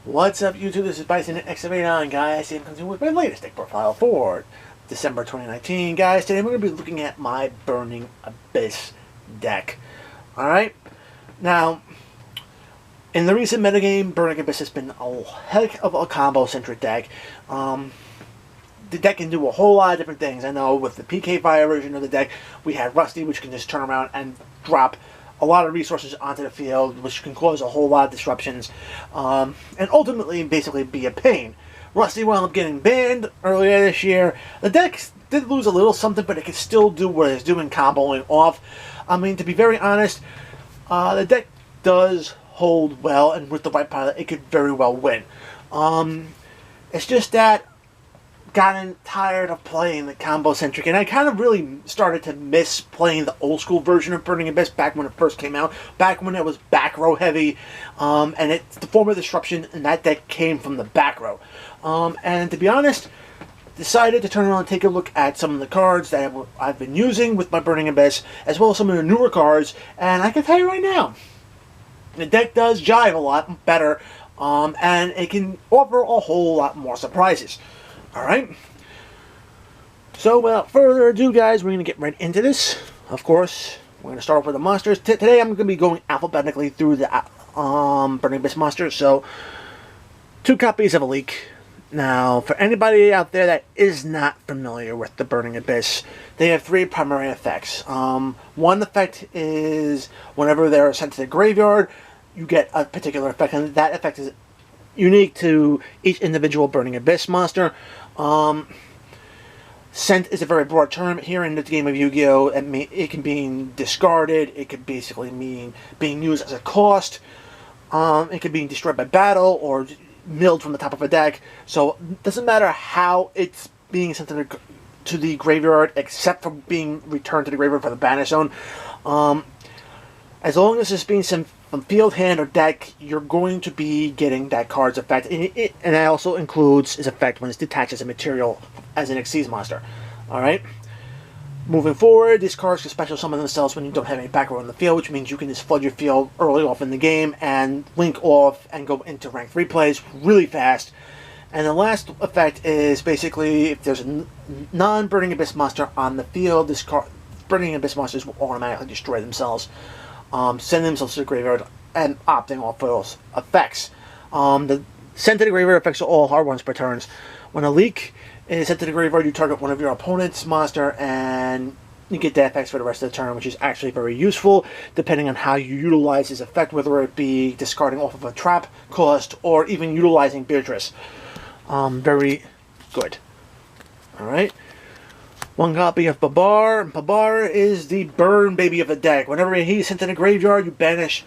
What's up, YouTube? This is Bison X79, guys. I'm continuing with my latest deck profile for December 2019, guys. Today we're going to be looking at my Burning Abyss deck. Alright? Now, in the recent metagame, Burning Abyss has been a heck of a combo-centric deck. The deck can do a whole lot of different things. I know with the PK Fire version of the deck, we had Rusty, which can just turn around and drop a lot of resources onto the field, which can cause a whole lot of disruptions, and ultimately basically be a pain. Rusty wound up getting banned earlier this year. The deck did lose a little something, but it can still do what it's doing, comboing off. I mean, to be very honest, the deck does hold well, and with the right pilot, it could very well win. It's just that gotten tired of playing the combo centric, and I kind of really started to miss playing the old school version of Burning Abyss back when it first came out, back when it was back row heavy, and it's the form of disruption, and that deck came from the back row. And to be honest, decided to turn around and take a look at some of the cards that I've been using with my Burning Abyss, as well as some of the newer cards, and I can tell you right now, the deck does jive a lot better, and it can offer a whole lot more surprises. Alright, so without further ado, guys, we're going to get right into this. Of course, we're going to start off with the monsters. Today I'm going to be going alphabetically through the Burning Abyss monsters, so 2 copies of a leak. Now, for anybody out there that is not familiar with the Burning Abyss, they have 3 primary effects. One effect is whenever they're sent to the graveyard, you get a particular effect, and that effect is unique to each individual Burning Abyss monster. Sent is a very broad term. Here in the game of Yu-Gi-Oh! It can mean discarded, it could basically mean being used as a cost, it could be destroyed by battle, or milled from the top of a deck. So it doesn't matter how it's being sent to the graveyard, except for being returned to the graveyard for the banish zone. As long as it's being sent from field, hand, or deck, you're going to be getting that card's effect. And that also includes its effect when it's detached as a material as an Xyz monster. Alright? Moving forward, these cards can special summon themselves when you don't have any back row in the field, which means you can just flood your field early off in the game and link off and go into rank 3 plays really fast. And the last effect is basically if there's a non-Burning Abyss monster on the field, this card, Burning Abyss monsters will automatically destroy themselves. Send themselves to the graveyard and opting off for those effects. The sent to the graveyard effects are all hard ones per turns. When a leak is sent to the graveyard, you target one of your opponent's monster and you get the effects for the rest of the turn, which is actually very useful depending on how you utilize this effect, whether it be discarding off of a trap cost or even utilizing Beatrice. Very good. Alright. 1 copy of Babar. Babar is the burn baby of the deck. Whenever he's sent to the graveyard, you banish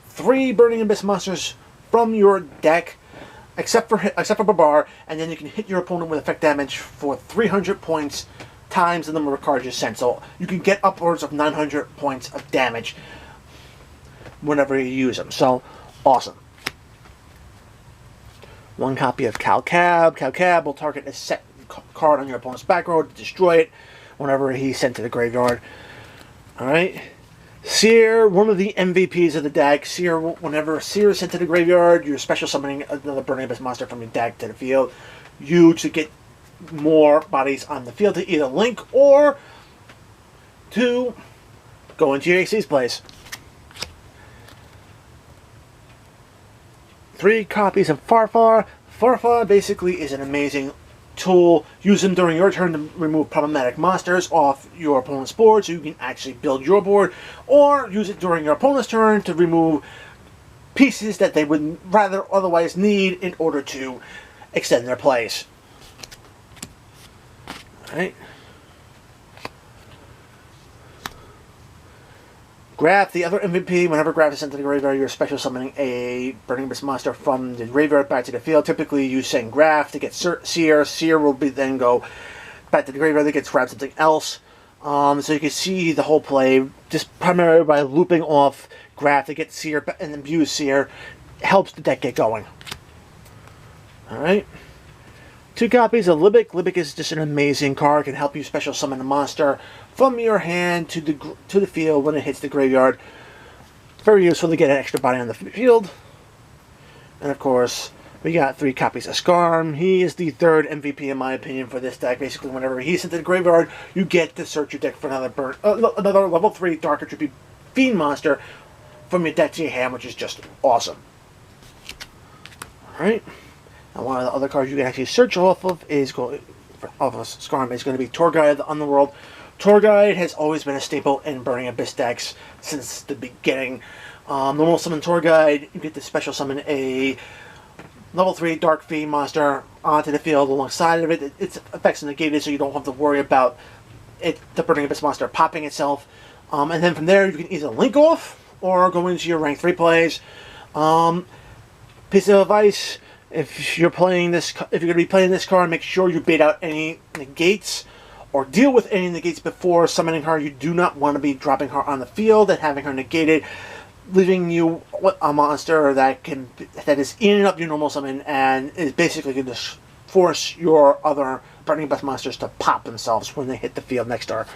3 Burning Abyss monsters from your deck, except for Babar, and then you can hit your opponent with effect damage for 300 points times the number of cards you sent. So you can get upwards of 900 points of damage whenever you use them. So, awesome. 1 copy of Calcab. Calcab will target a set card on your opponent's back row to destroy it whenever he's sent to the graveyard. Alright. Seer, one of the MVPs of the deck. Seer, whenever Seer is sent to the graveyard, you're special summoning another Burning Abyss monster from your deck to the field. Huge to get more bodies on the field to either link or to go into your Xyz plays. 3 copies of Farfar. Farfar basically is an amazing tool. Use them during your turn to remove problematic monsters off your opponent's board so you can actually build your board, or use it during your opponent's turn to remove pieces that they would rather otherwise need in order to extend their plays. Alright. Graph, the other MVP. Whenever Graph is sent to the graveyard, you're special summoning a Burning Abyss monster from the graveyard back to the field. Typically, you send Graph to get Seer. Seer will then go back to the graveyard to get grab something else. So you can see the whole play just primarily by looping off Graph to get Seer and then use Seer. Helps the deck get going. Alright. 2 copies of Libic. Libic is just an amazing card. Can help you special summon a monster from your hand to the field when it hits the graveyard. Very useful to get an extra body on the field. And of course, We got 3 copies of Skarm. He is the 3rd MVP in my opinion for this deck. Basically, whenever he's sent to the graveyard, you get to search your deck for another level 3 Dark Attribute Fiend monster from your deck to your hand, which is just awesome. Alright. Now one of the other cards you can actually search off of Skarm is going to be Tour Guide of the Underworld. Tour Guide has always been a staple in Burning Abyss decks since the beginning. Normal summon Tour Guide, you get to special summon a level 3 Dark Fiend monster onto the field alongside of it. Its effects are negated, so you don't have to worry about the Burning Abyss monster popping itself. And then from there, you can either link off or go into your rank 3 plays. Piece of advice: if you're going to be playing this card, make sure you bait out any negates or deal with any negates before summoning her. You do not want to be dropping her on the field and having her negated, leaving you a monster that is eating up your normal summon and is basically going to force your other Burning Abyss monsters to pop themselves when they hit the field next to her.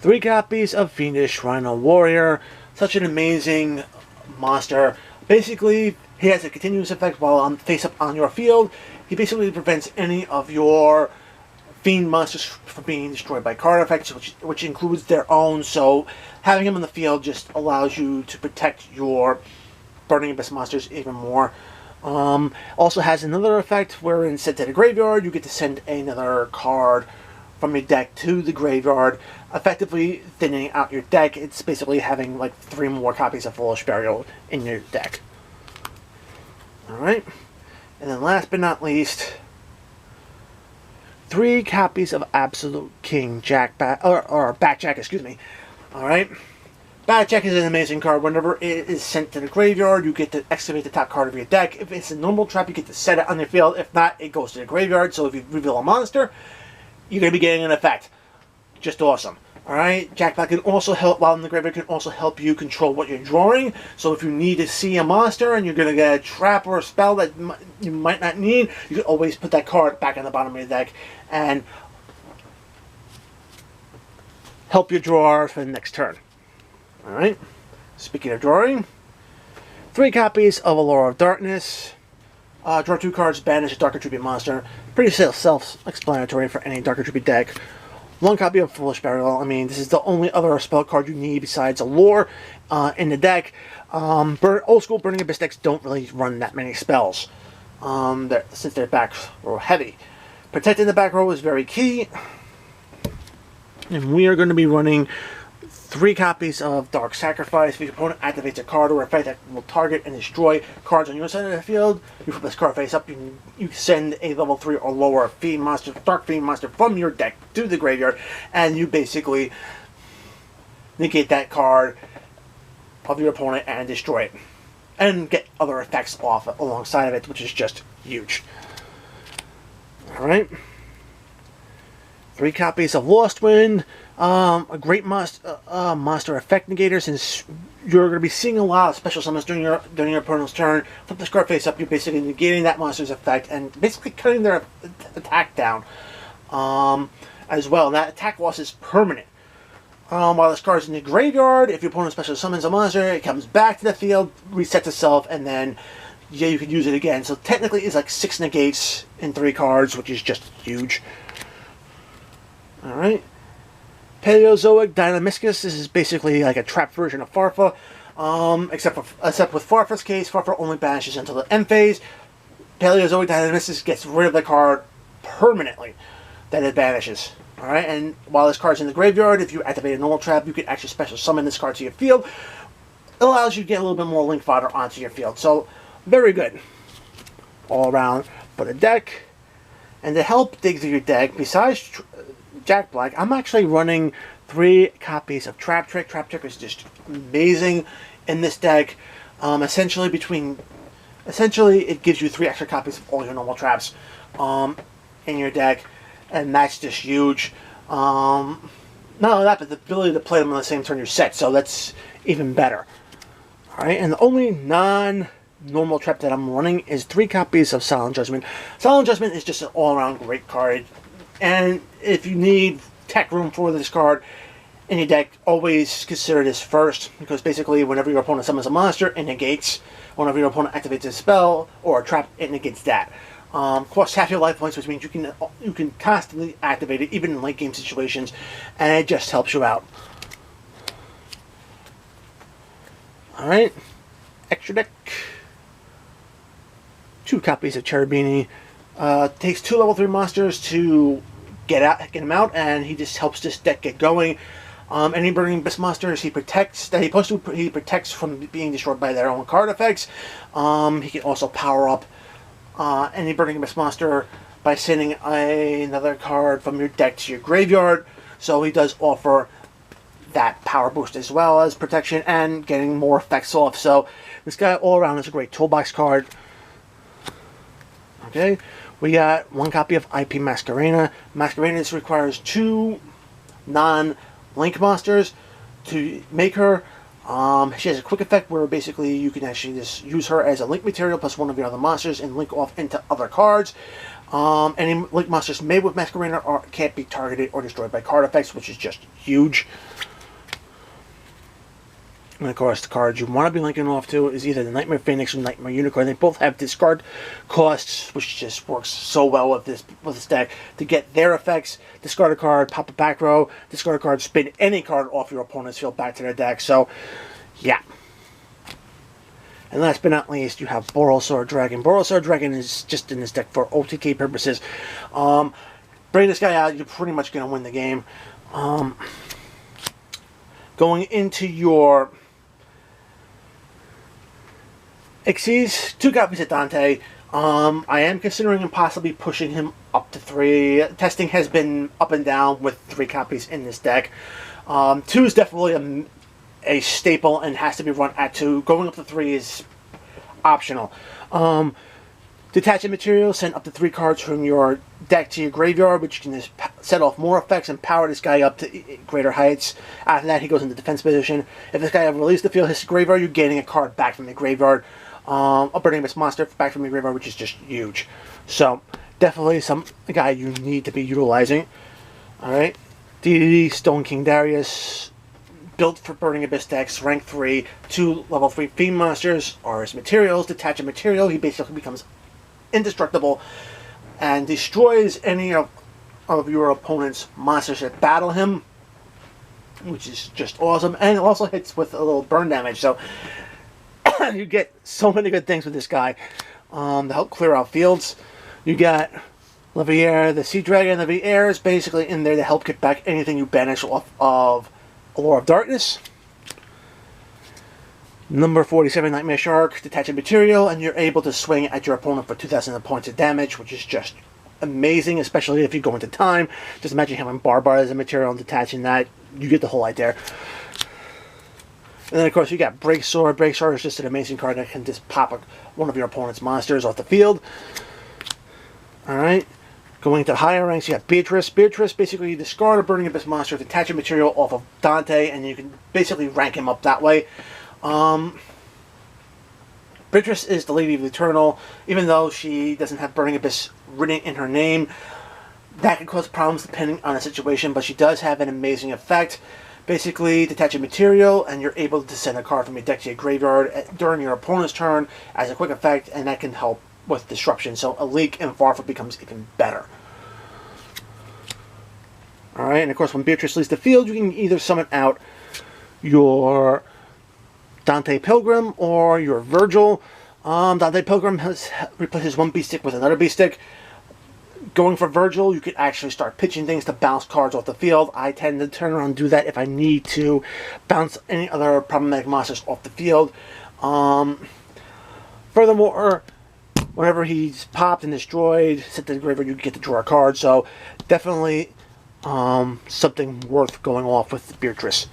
Three copies of Fiendish Rhino Warrior. Such an amazing monster. Basically, he has a continuous effect while face up on your field. He basically prevents any of your Fiend monsters from being destroyed by card effects, which includes their own. So having him on the field just allows you to protect your Burning Abyss monsters even more. Also has another effect wherein sent to the graveyard, you get to send another card from your deck to the graveyard, effectively thinning out your deck. It's basically having like 3 more copies of Foolish Burial in your deck. Alright. And then last but not least, 3 copies of Absolute King Jack Backjack, excuse me. Alright. Backjack is an amazing card. Whenever it is sent to the graveyard, you get to excavate the top card of your deck. If it's a normal trap, you get to set it on your field. If not, it goes to the graveyard. So if you reveal a monster, you're going to be getting an effect. Just awesome. Alright, Jack Black can also help, while in the graveyard, can also help you control what you're drawing. So if you need to see a monster and you're going to get a trap or a spell that you might not need, you can always put that card back on the bottom of your deck and help you draw for the next turn. Alright, speaking of drawing, 3 copies of Allure of Darkness. Draw 2 cards, banish a Dark Attribute monster. Pretty self-explanatory for any Dark Attribute deck. 1 copy of Foolish Burial. I mean, this is the only other spell card you need besides Allure in the deck. Old school Burning Abyss decks don't really run that many spells since their back row heavy. Protecting the back row is very key. And we are going to be running 3 copies of Dark Sacrifice. If your opponent activates a card or effect that will target and destroy cards on your side of the field, you flip this card face up, you send a level 3 or lower Fiend monster, Dark Fiend monster from your deck to the graveyard, and you basically negate that card of your opponent and destroy it. And get other effects off alongside of it, which is just huge. Alright. 3 copies of Lost Wind. A great monster effect negator, since you're going to be seeing a lot of special summons during your opponent's turn. Flip this card face up, you're basically negating that monster's effect and basically cutting their attack down as well. And that attack loss is permanent. While this card's in the graveyard, if your opponent special summons a monster, it comes back to the field, resets itself, and then yeah, you can use it again. So technically it's like 6 negates in 3 cards, which is just huge. Alright. Paleozoic Dynamiscus. This is basically like a trap version of Farfa. Except with Farfa's case, Farfa only banishes until the end phase. Paleozoic Dynamiscus gets rid of the card permanently that it banishes. Alright, and while this card's in the graveyard, if you activate a normal trap, you can actually special summon this card to your field. It allows you to get a little bit more link fodder onto your field. So, very good. All around for the deck. And to help dig through your deck, besides Jack Black, I'm actually running 3 copies of Trap Trick. Trap Trick is just amazing in this deck. Essentially, it gives you 3 extra copies of all your normal traps in your deck, and that's just huge. Not only that, but the ability to play them on the same turn you're set, so that's even better. Alright, and the only non-normal trap that I'm running is 3 copies of Silent Judgment. Silent Judgment is just an all-around great card. And if you need tech room for this card, in your deck, always consider this first, because basically whenever your opponent summons a monster, it negates. Whenever your opponent activates a spell or a trap, it negates that. Costs half your life points, which means you can constantly activate it, even in late game situations, and it just helps you out. Alright, extra deck. 2 copies of Cherubini. Takes 2 level 3 monsters to get him out, and he just helps this deck get going. Any Burning Abyss monsters he protects he protects from being destroyed by their own card effects. He can also power up any Burning Abyss monster by sending another card from your deck to your graveyard. So he does offer that power boost as well as protection and getting more effects off. So this guy all around is a great toolbox card. Okay, we got 1 copy of IP Masquerena. Masquerena requires 2 non-link monsters to make her. She has a quick effect where basically you can actually just use her as a link material plus 1 of your other monsters and link off into other cards. Any link monsters made with Masquerena can't be targeted or destroyed by card effects, which is just huge. And of course, the cards you want to be linking off to is either the Nightmare Phoenix or Nightmare Unicorn. They both have discard costs, which just works so well with this deck. To get their effects, discard a card, pop a back row, discard a card, spin any card off your opponent's field back to their deck. So, yeah. And last but not least, you have Borrelsword Dragon. Borrelsword Dragon is just in this deck for OTK purposes. Bring this guy out, you're pretty much going to win the game. Going into your Xyz, 2 copies of Dante. I am considering possibly pushing him up to 3. Testing has been up and down with 3 copies in this deck. 2 is definitely a staple and has to be run at 2. Going up to 3 is optional. Detaching material, send up to 3 cards from your deck to your graveyard, which can just set off more effects and power this guy up to greater heights. After that, he goes into defense position. If this guy ever releases the field, his graveyard, you're getting a card back from the graveyard. A Burning Abyss monster back from your graveyard, which is just huge. So, definitely a guy you need to be utilizing. Alright. DDD, Stone King Darius. Built for Burning Abyss decks, rank 3, 2 level 3 Fiend monsters are his materials. Detach a material, he basically becomes indestructible and destroys any of your opponent's monsters that battle him, which is just awesome. And it also hits with a little burn damage, so you get so many good things with this guy to help clear out fields. You got Levier, the Sea Dragon. Levier is basically in there to help get back anything you banish off of Allure of Darkness. Number 47, Nightmare Shark. Detach a material, and you're able to swing at your opponent for 2,000 points of damage, which is just amazing, especially if you go into time. Just imagine having Barbar as a material and detaching that. You get the whole idea. And then, of course, you got Break Sword. Break Sword is just an amazing card that can just pop one of your opponent's monsters off the field. Alright. Going to higher ranks, you have Beatrice. Beatrice, basically, you discard a Burning Abyss monster, detach a material off of Dante, and you can basically rank him up that way. Beatrice is the Lady of the Eternal. Even though she doesn't have Burning Abyss written in her name, that can cause problems depending on the situation, but she does have an amazing effect. Basically, detach a material, and you're able to send a card from your deck to your graveyard during your opponent's turn as a quick effect, and that can help with disruption. So a leak in Farfa becomes even better. Alright, and of course when Beatrice leaves the field, you can either summon out your Dante Pilgrim or your Virgil. Dante Pilgrim replaces one beast stick with another beast stick. Going for Virgil, you could actually start pitching things to bounce cards off the field. I tend to turn around and do that if I need to bounce any other problematic monsters off the field. Furthermore, whenever he's popped and destroyed, sent to the graveyard, you get to draw a card. So definitely something worth going off with Beatrice.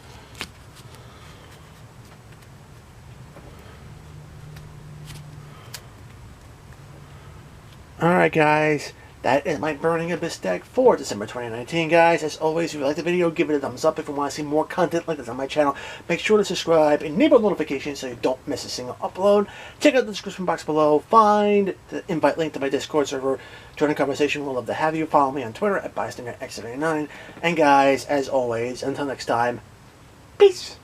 Alright guys, that is my Burning Abyss deck for December 2019, guys. As always, if you like the video, give it a thumbs up. If you want to see more content like this on my channel, make sure to subscribe, enable notifications so you don't miss a single upload. Check out the description box below, find the invite link to my Discord server, join a conversation, we'll love to have you. Follow me on Twitter at BystanderX79. And guys, as always, until next time, peace!